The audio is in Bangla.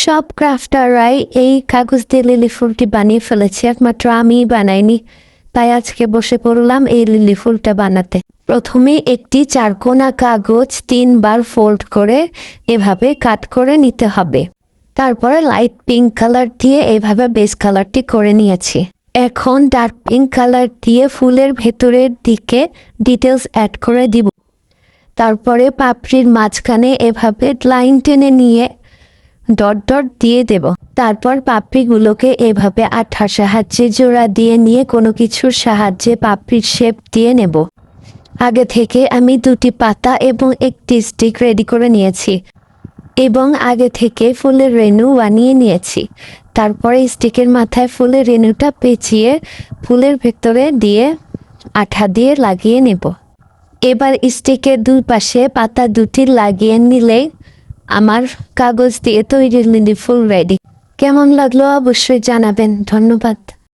সব ক্রাফটাররাই এই কাগজ দিয়ে লিলি ফুলটি বানিয়ে ফেলেছে, একমাত্র আমিই বানাইনি। তাই আজকে বসে পড়লাম এই লিলি ফুলটা বানাতে। প্রথমে একটি চারকোনা কাগজ 3 বার ফোল্ড করে এভাবে কাট করে নিতে হবে। তারপরে লাইট পিঙ্ক কালার দিয়ে এভাবে বেস কালারটি করে নিয়েছি। এখন ডার্ক পিঙ্ক কালার দিয়ে ফুলের ভেতরের দিকে ডিটেলস অ্যাড করে দিব। তারপরে পাপড়ির মাঝখানে এভাবে লাইন টেনে নিয়ে ডট ডট দিয়ে দেব। তারপর পাপড়িগুলোকে এভাবে আঠার সাহায্যে জোড়া দিয়ে নিয়ে কোনো কিছুর সাহায্যে পাপড়ির শেপ দিয়ে নেব। আগে থেকে আমি 2টি পাতা এবং একটি স্টিক রেডি করে নিয়েছি এবং আগে থেকে ফুলের রেণু বানিয়ে নিয়েছি। তারপরে স্টিকের মাথায় ফুলের রেণুটা পেঁচিয়ে ফুলের ভেতরে দিয়ে আঠা দিয়ে লাগিয়ে নেব। এবার স্টিকের দুই পাশে পাতা 2টি লাগিয়ে নিলেই আমার কাগজ দিয়ে তৈরি লিলি ফুল রেডি। কেমন লাগলো অবশ্যই জানাবেন। ধন্যবাদ।